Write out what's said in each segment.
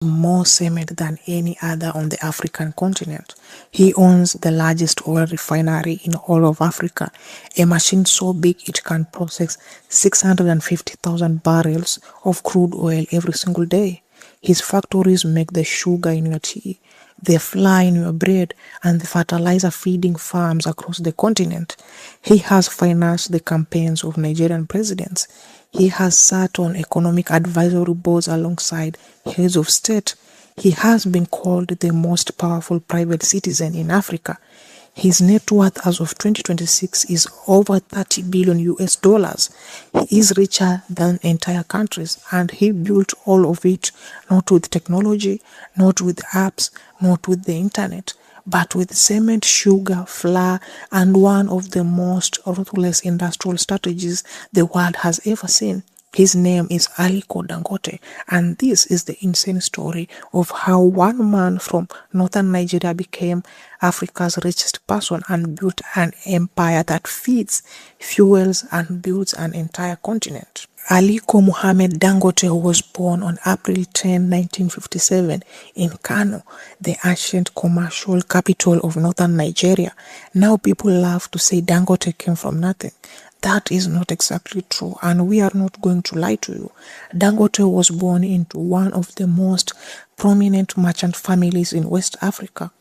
more cement than any other on the African continent. He owns the largest oil refinery in all of Africa, a machine so big it can process 650,000 barrels of crude oil every single day. His factories make the sugar in your tea, the flour in your bread, and the fertilizer feeding farms across the continent. He has financed the campaigns of Nigerian presidents. He has sat on economic advisory boards alongside heads of state. He has been called the most powerful private citizen in Africa. His net worth as of 2026 is over 30 billion US dollars. He is richer than entire countries, and he built all of it not with technology, not with apps, not with the internet, but with cement, sugar, flour, and one of the most ruthless industrial strategies the world has ever seen. His name is Aliko Dangote, and this is the insane story of how one man from northern Nigeria became Africa's richest person and built an empire that feeds, fuels, and builds an entire continent. Aliko Muhammad Dangote was born on April 10, 1957 in Kano, the ancient commercial capital of northern Nigeria. Now people love to say Dangote came from nothing. That is not exactly true, and we are not going to lie to you. Dangote was born into one of the most prominent merchant families in West Africa.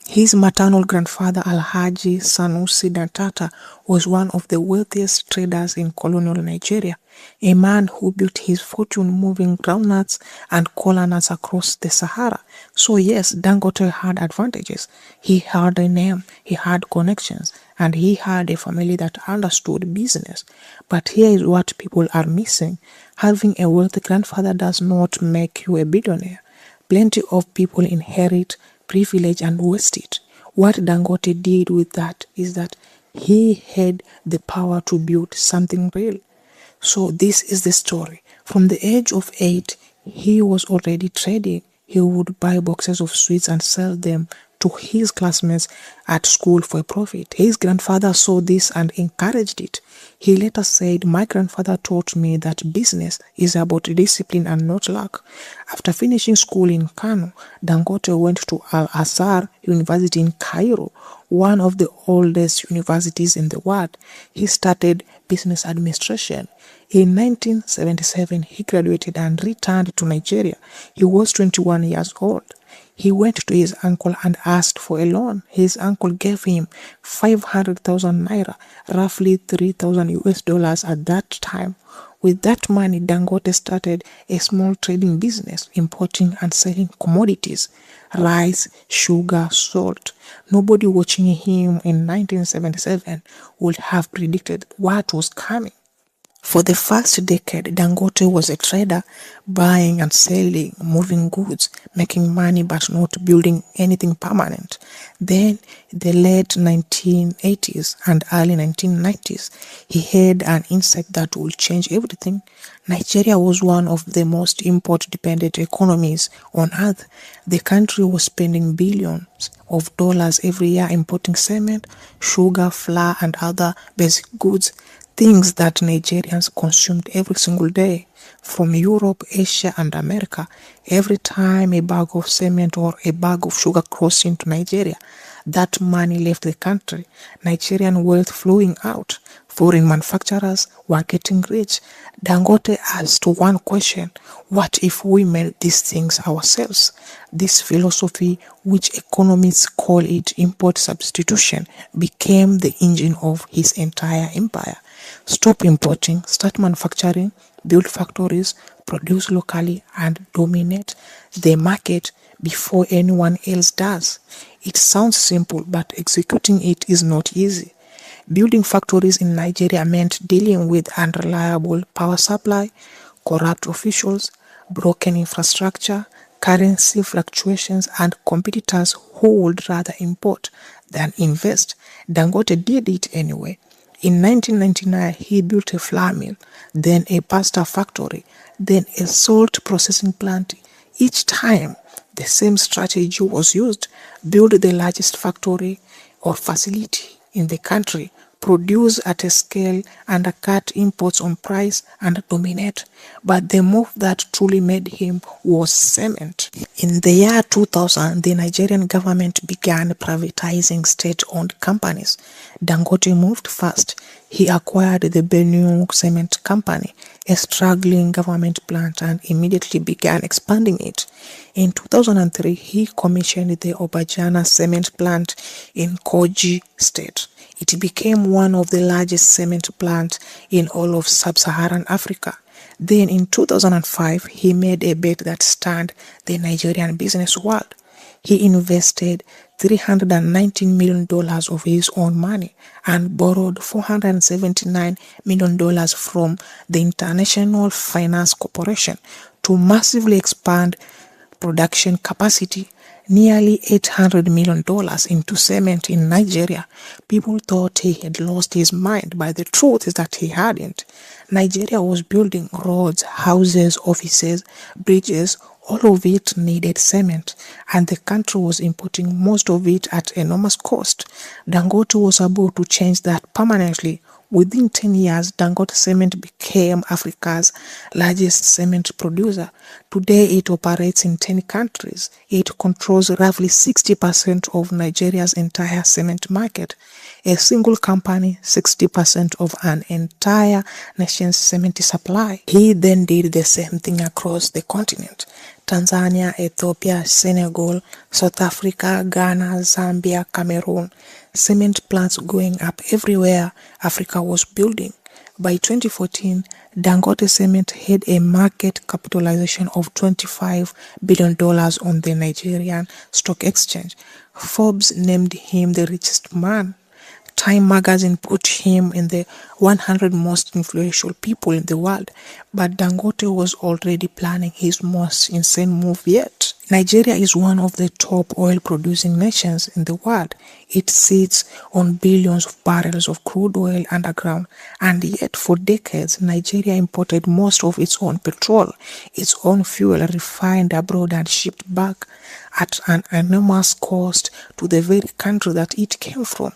His maternal grandfather Alhaji Sanusi Dantata was one of the wealthiest traders in colonial Nigeria, a man who built his fortune moving groundnuts and kola nuts across the Sahara. So yes, Dangote had advantages. He had a name, he had connections, and he had a family that understood business. But here is what people are missing. Having a wealthy grandfather does not make you a billionaire. Plenty of people inherit privilege and waste it. What Dangote did with that is that he had the power to build something real. So this is the story. From the age of 8, he was already trading. He would buy boxes of sweets and sell them to his classmates at school for a profit. His grandfather saw this and encouraged it. He later said, "My grandfather taught me that business is about discipline and not luck." After finishing school in Kano, Dangote went to Al-Azhar University in Cairo, one of the oldest universities in the world. He started business administration. In 1977, he graduated and returned to Nigeria. He was 21 years old. He went to his uncle and asked for a loan. His uncle gave him 500,000 naira, roughly 3,000 US dollars at that time. With that money, Dangote started a small trading business, importing and selling commodities, rice, sugar, salt. Nobody watching him in 1977 would have predicted what was coming. For the first decade, Dangote was a trader, buying and selling, moving goods, making money but not building anything permanent. Then, in the late 1980s and early 1990s, he had an insight that would change everything. Nigeria was one of the most import-dependent economies on earth. The country was spending billions of dollars every year importing cement, sugar, flour, and other basic goods, things that Nigerians consumed every single day. From Europe, Asia, and America, every time a bag of cement or a bag of sugar crossed into Nigeria, that money left the country, Nigerian wealth flowing out. Foreign manufacturers were getting rich. Dangote asked one question: what if we made these things ourselves? This philosophy, which economists call it import substitution, became the engine of his entire empire. Stop importing, start manufacturing, build factories, produce locally, and dominate the market before anyone else does. It sounds simple, but executing it is not easy. Building factories in Nigeria meant dealing with unreliable power supply, corrupt officials, broken infrastructure, currency fluctuations, and competitors who would rather import than invest. Dangote did it anyway. In 1999, he built a flour mill, then a pasta factory, then a salt processing plant. Each time, the same strategy was used: build the largest factory or facility in the country, produce at a scale, undercut imports on price, and dominate. But the move that truly made him was cement. In the year 2000, the Nigerian government began privatizing state-owned companies. Dangote moved fast. He acquired the Benue Cement Company, a struggling government plant, and immediately began expanding it. In 2003, he commissioned the Obajana cement plant in Kogi State. It became one of the largest cement plants in all of sub-Saharan Africa. Then in 2005, he made a bet that stunned the Nigerian business world. He invested $319 million of his own money and borrowed $479 million from the International Finance Corporation to massively expand production capacity, nearly $800 million into cement in Nigeria. People thought he had lost his mind, but the truth is that he hadn't. Nigeria was building roads, houses, offices, bridges. All of it needed cement, and the country was importing most of it at enormous cost. Dangote was able to change that permanently. Within 10 years, Dangote Cement became Africa's largest cement producer. Today, it operates in 10 countries. It controls roughly 60% of Nigeria's entire cement market. A single company, 60% of an entire nation's cement supply. He then did the same thing across the continent. Tanzania, Ethiopia, Senegal, South Africa, Ghana, Zambia, Cameroon. Cement plants going up everywhere Africa was building. By 2014, Dangote Cement had a market capitalization of $25 billion on the Nigerian Stock Exchange. Forbes named him the richest man. Time magazine put him in the 100 most influential people in the world, but Dangote was already planning his most insane move yet. Nigeria is one of the top oil-producing nations in the world. It sits on billions of barrels of crude oil underground, and yet for decades, Nigeria imported most of its own petrol, its own fuel refined abroad and shipped back at an enormous cost to the very country that it came from.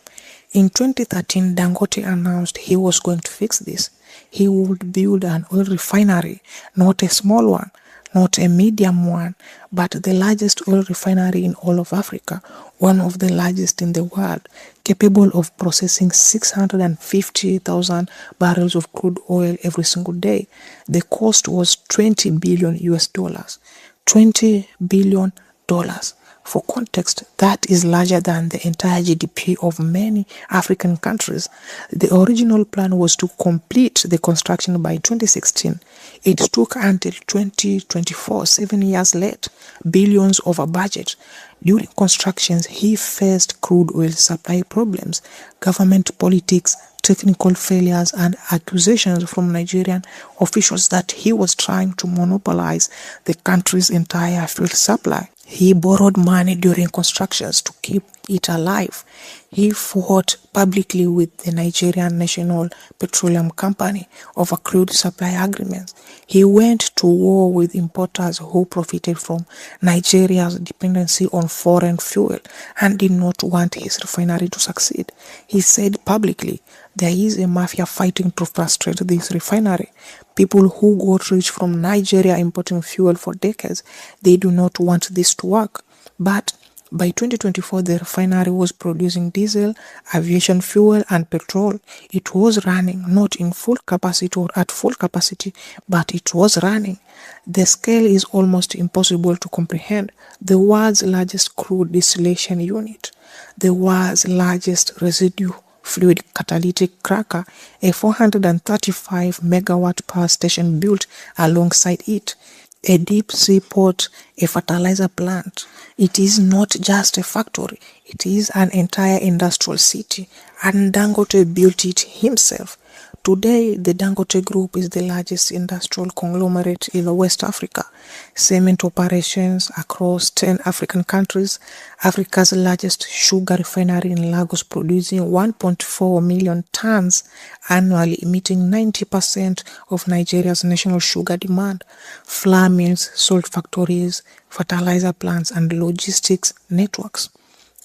In 2013, Dangote announced he was going to fix this. He would build an oil refinery, not a small one, not a medium one, but the largest oil refinery in all of Africa, one of the largest in the world, capable of processing 650,000 barrels of crude oil every single day. The cost was $20 billion US dollars. $20 billion. For context, that is larger than the entire GDP of many African countries. The original plan was to complete the construction by 2016. It took until 2024, 7 years late, billions over budget. During constructions, he faced crude oil supply problems, government politics, technical failures, and accusations from Nigerian officials that he was trying to monopolize the country's entire fuel supply. He borrowed money during constructions to keep it alive. He fought publicly with the Nigerian National Petroleum Company over crude supply agreements. He went to war with importers who profited from Nigeria's dependency on foreign fuel and did not want his refinery to succeed. He said publicly, "There is a mafia fighting to frustrate this refinery. People who got rich from Nigeria importing fuel for decades, they do not want this to work." But by 2024, the refinery was producing diesel, aviation fuel, and petrol. It was running, not in full capacity or at full capacity, but it was running. The scale is almost impossible to comprehend. The world's largest crude distillation unit, the world's largest residue fluid catalytic cracker, a 435 megawatt power station built alongside it, a deep sea port, a fertilizer plant. It is not just a factory, it is an entire industrial city, and Dangote built it himself. Today, the Dangote Group is the largest industrial conglomerate in West Africa. Cement operations across 10 African countries. Africa's largest sugar refinery in Lagos producing 1.4 million tons annually, meeting 90% of Nigeria's national sugar demand. Flour mills, salt factories, fertilizer plants, and logistics networks.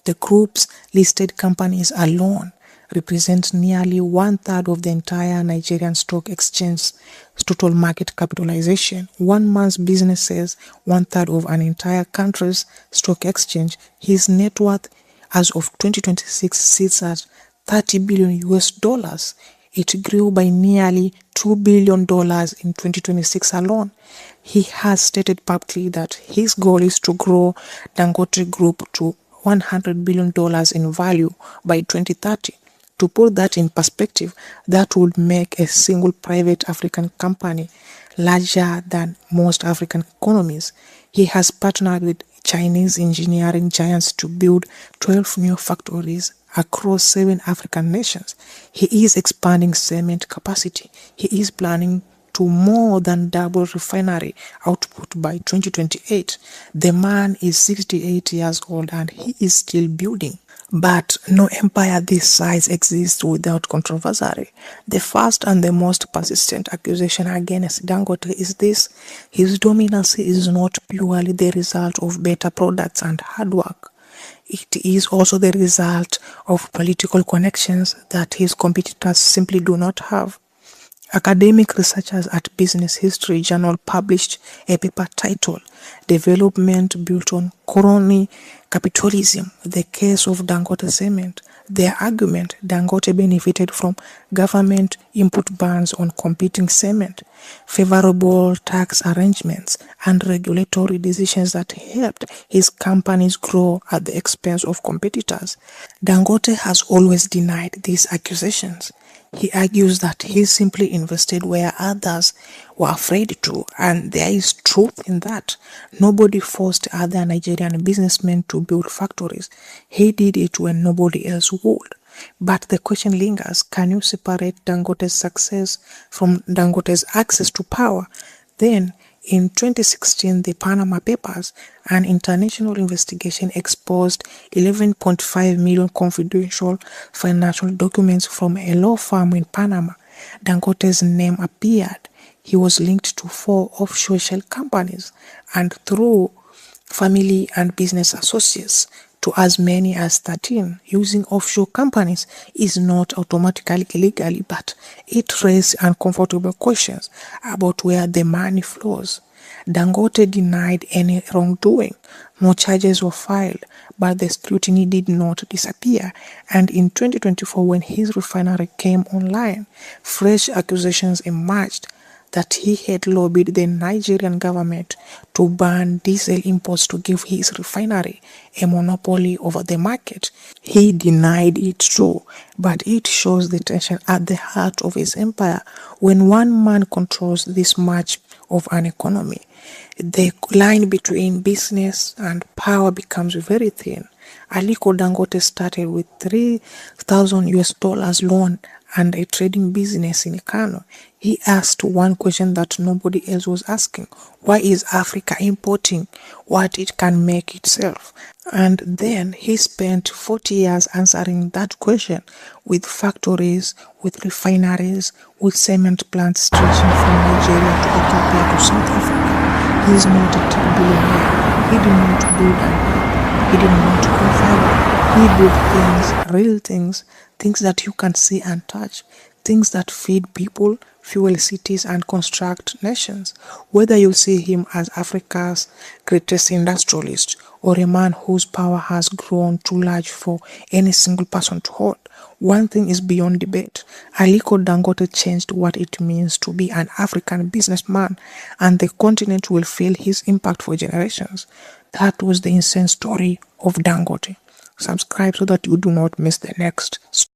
The group's listed companies alone represent nearly one-third of the entire Nigerian stock exchange's total market capitalization. One man's business says one-third of an entire country's stock exchange. His net worth as of 2026 sits at 30 billion US dollars. It grew by nearly $2 billion in 2026 alone. He has stated publicly that his goal is to grow Dangote Group to $100 billion in value by 2030. To put that in perspective, that would make a single private African company larger than most African economies. He has partnered with Chinese engineering giants to build 12 new factories across 7 African nations. He is expanding cement capacity. He is planning to more than double refinery output by 2028. The man is 68 years old and he is still building. But no empire this size exists without controversy. The first and the most persistent accusation against Dangote is this: his dominancy is not purely the result of better products and hard work. It is also the result of political connections that his competitors simply do not have. Academic researchers at Business History Journal published a paper titled "Development Built on Crony Capitalism: The Case of Dangote Cement." Their argument: Dangote benefited from government input bans on competing cement, favorable tax arrangements, and regulatory decisions that helped his companies grow at the expense of competitors. Dangote has always denied these accusations. He argues that he simply invested where others were afraid to, and there is truth in that. Nobody forced other Nigerian businessmen to build factories. He did it when nobody else would. But the question lingers: can you separate Dangote's success from Dangote's access to power? Then, in 2016, the Panama Papers, an international investigation, exposed 11.5 million confidential financial documents from a law firm in Panama. Dangote's name appeared. He was linked to 4 offshore shell companies and through family and business associates to as many as 13. Using offshore companies is not automatically illegal, but it raised uncomfortable questions about where the money flows. Dangote denied any wrongdoing. No charges were filed, but the scrutiny did not disappear. And in 2024, when his refinery came online, fresh accusations emerged that he had lobbied the Nigerian government to ban diesel imports to give his refinery a monopoly over the market. He denied it too, but it shows the tension at the heart of his empire. When one man controls this much of an economy, the line between business and power becomes very thin. Aliko Dangote started with $3,000 loan and a trading business in Kano. He asked one question that nobody else was asking: why is Africa importing what it can make itself? And then he spent 40 years answering that question, with factories, with refineries, with cement plants stretching from Nigeria to Ethiopia to South Africa. He is not a tech billionaire. He did not build an app. He did not go viral. He built things, real things, things that you can see and touch, things that feed people, fuel cities, and construct nations. Whether you see him as Africa's greatest industrialist or a man whose power has grown too large for any single person to hold, one thing is beyond debate: Aliko Dangote changed what it means to be an African businessman, and the continent will feel his impact for generations. That was the insane story of Dangote. Subscribe so that you do not miss the next story.